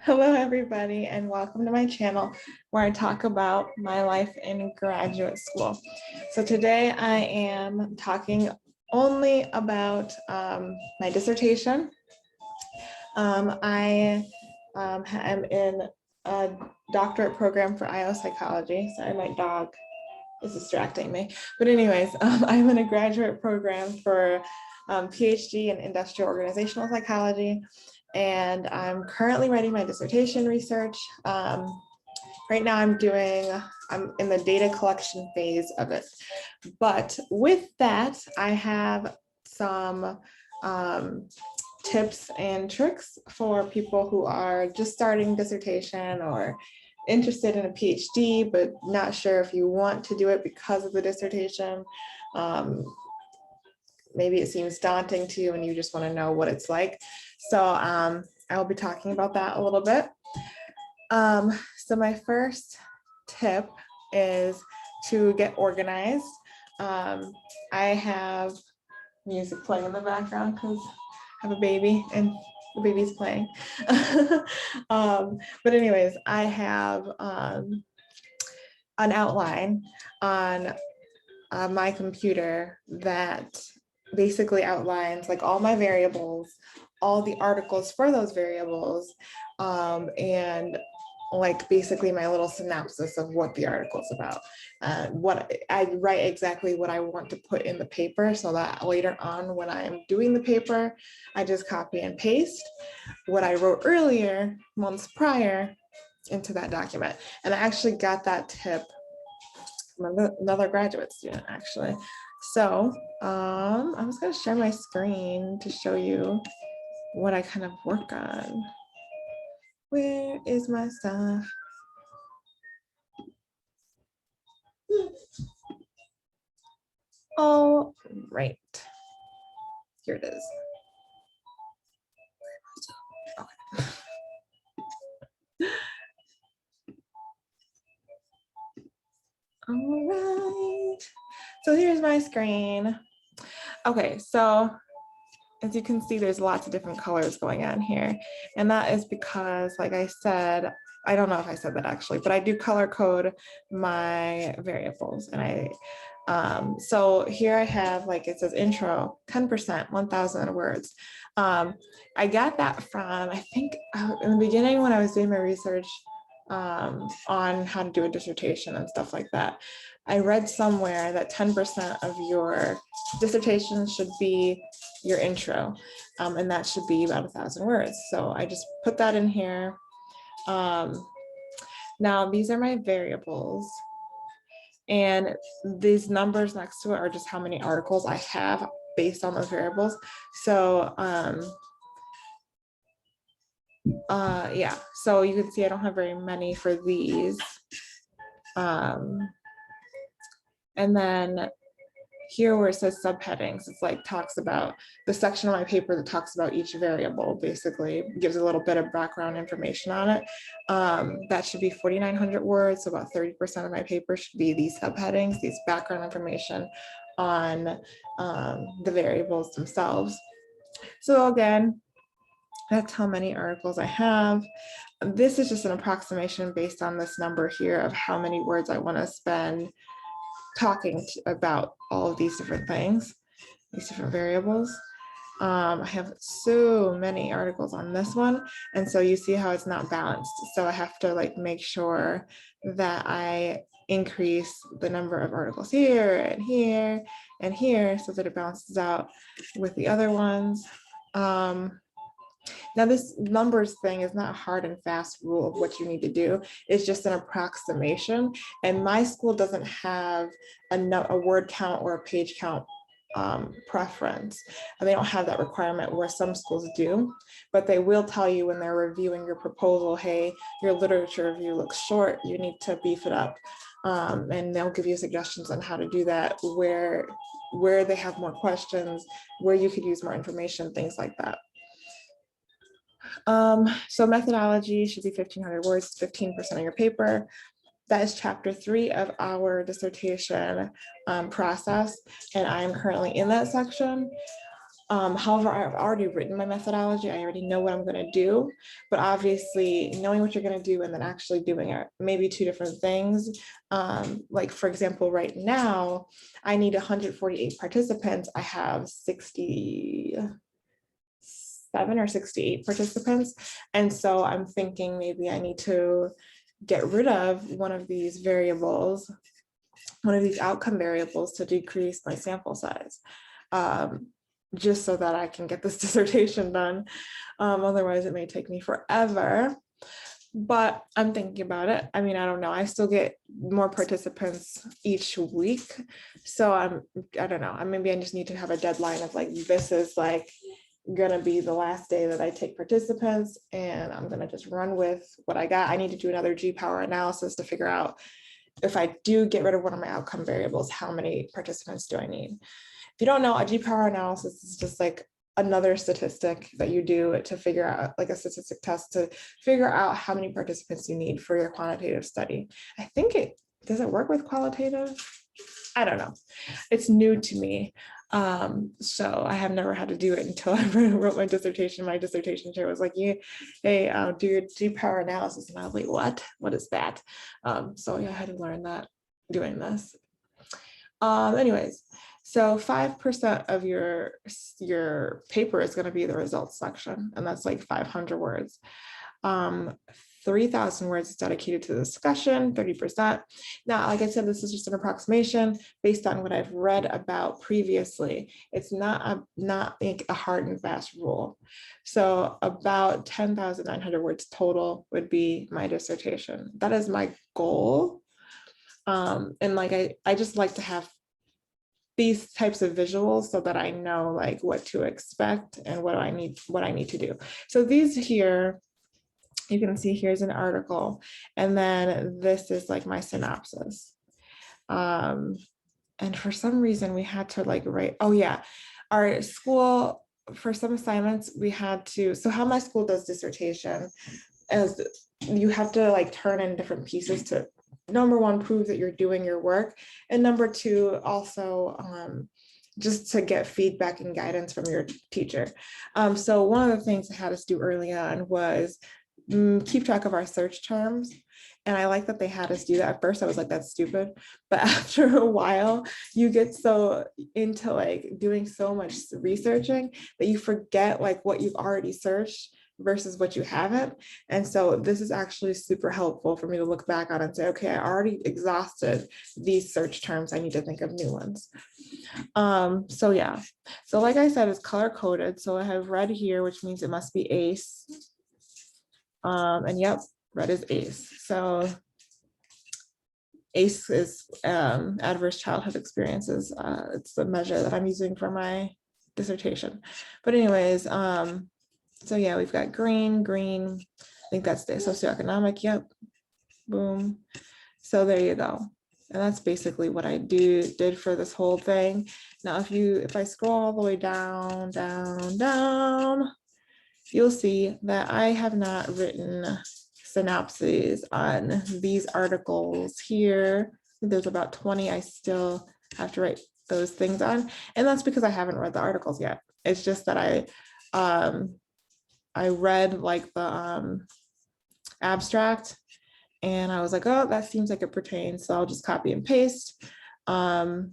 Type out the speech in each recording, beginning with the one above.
Hello, everybody, and welcome to my channel where I talk about my life in graduate school. So today I am talking only about my dissertation. I am in a doctorate program for IO psychology. Sorry, my dog is distracting me. But anyways, I'm in a graduate program for PhD in industrial organizational psychology. And I'm currently writing my dissertation research. Right now I'm in the data collection phase of it. But with that, I have some tips and tricks for people who are just starting dissertation or interested in a PhD, but not sure if you want to do it because of the dissertation. Maybe it seems daunting to you and you just want to know what it's like. So I will be talking about that a little bit. So my first tip is to get organized. I have music playing in the background because I have a baby and the baby's playing. But anyways, I have an outline on my computer that basically outlines like all my variables, all the articles for those variables, and like basically my little synopsis of what the article is about. What I write exactly what I want to put in the paper so that later on when I'm doing the paper, I just copy and paste what I wrote earlier, months prior, into that document. And I actually got that tip from another graduate student actually. So I'm just gonna share my screen to show you what I kind of work on. Where is my stuff? All right, here it is. Okay. All right, so here's my screen. Okay, so as you can see, there's lots of different colors going on here. And that is because, like I said, I don't know if I said that actually, but I do color code my variables. And so here I have, like it says intro, 10%, 1,000 words. I got that from, I think in the beginning when I was doing my research on how to do a dissertation and stuff like that, I read somewhere that 10% of your dissertation should be your intro, and that should be about 1,000 words. So I just put that in here. Now these are my variables, and these numbers next to it are just how many articles I have based on those variables. So yeah, so you can see I don't have very many for these. And then here where it says subheadings, it's like talks about the section of my paper that talks about each variable, basically gives a little bit of background information on it. That should be 4,900 words. So about 30% of my paper should be these subheadings, these background information on the variables themselves. So again, that's how many articles I have. This is just an approximation based on this number here of how many words I want to spend talking about all of these different things, these different variables. I have so many articles on this one, and so you see how it's not balanced. So I have to like make sure that I increase the number of articles here and here and here so that it balances out with the other ones. Now this numbers thing is not a hard and fast rule of what you need to do. It's just an approximation. And my school doesn't have a word count or a page count preference. And they don't have that requirement where some schools do, but they will tell you when they're reviewing your proposal, hey, your literature review looks short, you need to beef it up. And they'll give you suggestions on how to do that, where they have more questions, where you could use more information, things like that. So methodology should be 1,500 words, 15% of your paper. That is chapter 3 of our dissertation process, and I'm currently in that section. However, I've already written my methodology. I already know what I'm going to do, but obviously knowing what you're going to do and then actually doing it, maybe two different things. Like for example, right now, I need 148 participants. I have 67 or 68 participants. And so I'm thinking maybe I need to get rid of one of these variables, one of these outcome variables to decrease my sample size. Just so that I can get this dissertation done. Otherwise, it may take me forever. But I'm thinking about it. I mean, I don't know. I still get more participants each week. So I don't know. Maybe I just need to have a deadline of like, this is like gonna be the last day that I take participants, and I'm gonna just run with what I got. I need to do another G-power analysis to figure out if I do get rid of one of my outcome variables, how many participants do I need? If you don't know, a G-power analysis is just like another statistic that you do to figure out, like a statistic test to figure out how many participants you need for your quantitative study. I think does it work with qualitative? I don't know. It's new to me. So I have never had to do it until I wrote my dissertation. My dissertation chair was like, hey, do your G-power analysis. And I was like, what is that? So yeah, I had to learn that doing this. Anyways, so 5% of your paper is going to be the results section, and that's like 500 words. 3,000 words is dedicated to the discussion, 30%. Now, like I said, this is just an approximation based on what I've read about previously. It's not a hard and fast rule. So about 10,900 words total would be my dissertation. That is my goal. And like I just like to have these types of visuals so that I know like what to expect and what I need to do. So these here, you can see here's an article, and then this is like my synopsis. And for some reason we had to like write, oh yeah, our school, for some assignments we had to, so how my school does dissertation is you have to like turn in different pieces to, number one, prove that you're doing your work, and number two, also just to get feedback and guidance from your teacher. So one of the things I had us do early on was keep track of our search terms. And I like that they had us do that. At first I was like, that's stupid. But after a while, you get so into like doing so much researching that you forget like what you've already searched versus what you haven't. And so this is actually super helpful for me to look back on and say, okay, I already exhausted these search terms. I need to think of new ones. So yeah, so like I said, it's color coded. So I have red here, which means it must be ACE. And yep, red is ACE. So ACE is adverse childhood experiences. It's the measure that I'm using for my dissertation. But anyways, so yeah, we've got green. I think that's the socioeconomic. Yep, boom. So there you go. And that's basically what I did for this whole thing. Now, if I scroll all the way down, you'll see that I have not written synopses on these articles here. There's about 20 I still have to write those things on. And that's because I haven't read the articles yet. It's just that I read like the abstract, and I was like, oh, that seems like it pertains. So I'll just copy and paste the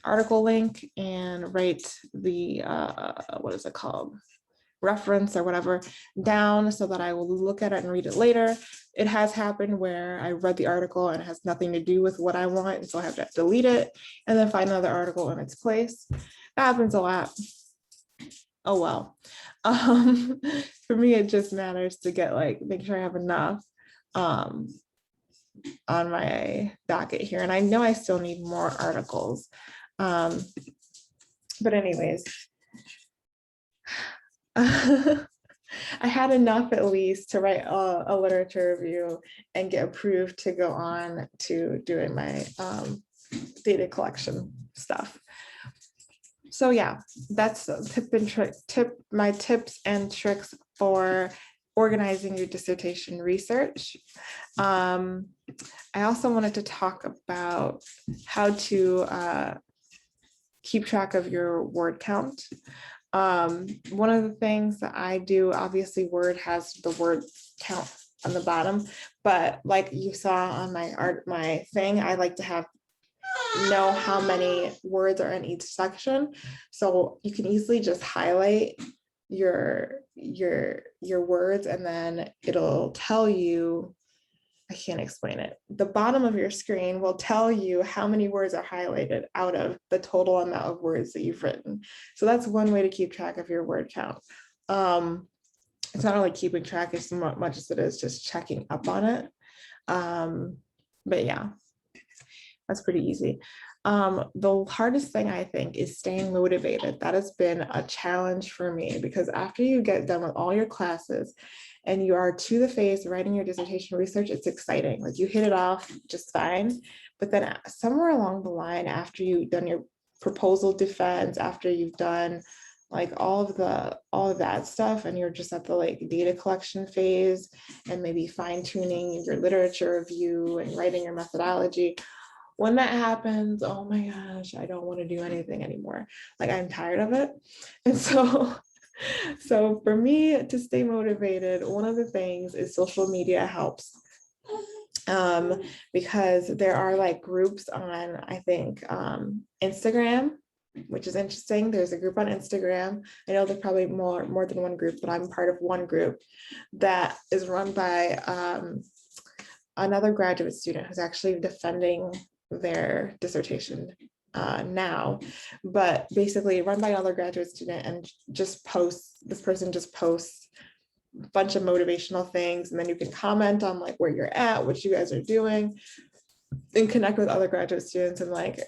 article link and write the, what is it called? Reference or whatever down so that I will look at it and read it later. It has happened where I read the article and it has nothing to do with what I want. And so I have to delete it and then find another article in its place. That happens a lot. Oh, well. For me, it just matters to get make sure I have enough on my docket here. And I know I still need more articles. But anyways, I had enough at least to write a literature review and get approved to go on to doing my data collection stuff. So yeah, that's my tips and tricks for organizing your dissertation research. I also wanted to talk about how to keep track of your word count. One of the things that I do, obviously Word has the word count on the bottom, but like you saw on my thing, I like to know how many words are in each section. So you can easily just highlight your words, and then it'll tell you, I can't explain it. The bottom of your screen will tell you how many words are highlighted out of the total amount of words that you've written. So that's one way to keep track of your word count. It's not really keeping track as much as it is just checking up on it. But yeah, that's pretty easy. The hardest thing I think is staying motivated. That has been a challenge for me, because after you get done with all your classes and you are to the face writing your dissertation research, it's exciting. Like you hit it off just fine. But then somewhere along the line, after you've done your proposal defense, after you've done like all of that stuff, and you're just at the like data collection phase and maybe fine tuning your literature review and writing your methodology, when that happens, oh my gosh, I don't want to do anything anymore. Like I'm tired of it. And so for me to stay motivated, one of the things is social media helps. Because there are like groups on, I think, Instagram, which is interesting. There's a group on Instagram. I know there's probably more than one group, but I'm part of one group that is run by another graduate student who's actually defending their dissertation now, but basically run by another graduate student, and this person just posts a bunch of motivational things, and then you can comment on like where you're at, what you guys are doing, and connect with other graduate students. And like,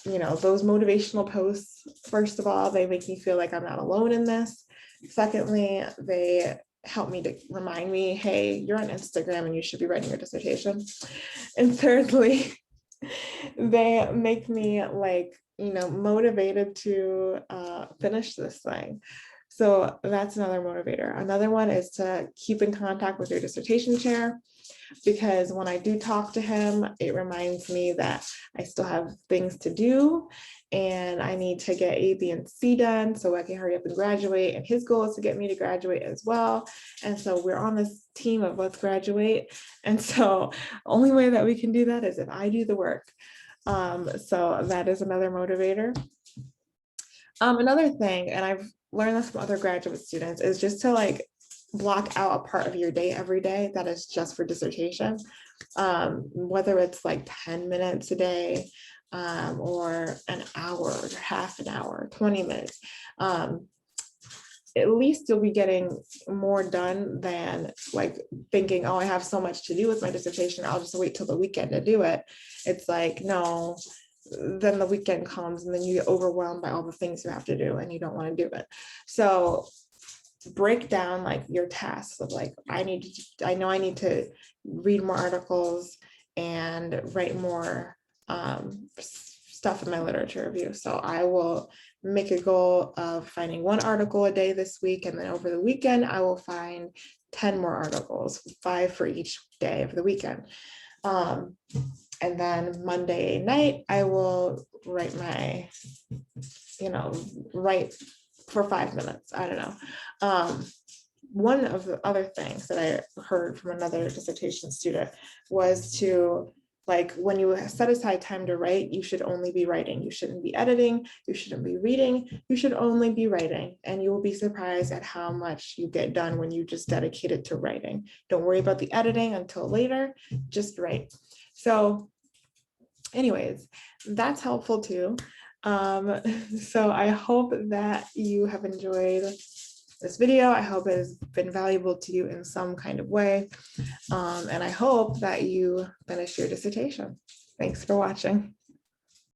you know, those motivational posts, first of all, they make me feel like I'm not alone in this. Secondly, they help me to remind me, hey, you're on Instagram and you should be writing your dissertation. And thirdly, they make me like, you know, motivated to finish this thing. So that's another motivator. Another one is to keep in contact with your dissertation chair, because when I do talk to him, it reminds me that I still have things to do and I need to get A, B, and C done so I can hurry up and graduate. And his goal is to get me to graduate as well. And so we're on this team of let's graduate. And so the only way that we can do that is if I do the work. So that is another motivator. Another thing, and I've learned this from other graduate students, is just to like block out a part of your day every day that is just for dissertation, whether it's like 10 minutes a day, or an hour, or half an hour, 20 minutes. At least you'll be getting more done than like thinking, oh, I have so much to do with my dissertation, I'll just wait till the weekend to do it. It's like, no, then the weekend comes and then you get overwhelmed by all the things you have to do and you don't want to do it. So break down like your tasks of like, I know I need to read more articles and write more stuff in my literature review. So I will make a goal of finding one article a day this week, and then over the weekend I will find 10 more articles, 5 for each day of the weekend. And then Monday night I will write my, write for 5 minutes. I don't know. One of the other things that I heard from another dissertation student was to, like, when you set aside time to write, you should only be writing. You shouldn't be editing. You shouldn't be reading. You should only be writing. And you will be surprised at how much you get done when you just dedicate it to writing. Don't worry about the editing until later. Just write. So anyways, that's helpful too. So I hope that you have enjoyed this video. I hope it has been valuable to you in some kind of way. And I hope that you finish your dissertation. Thanks for watching.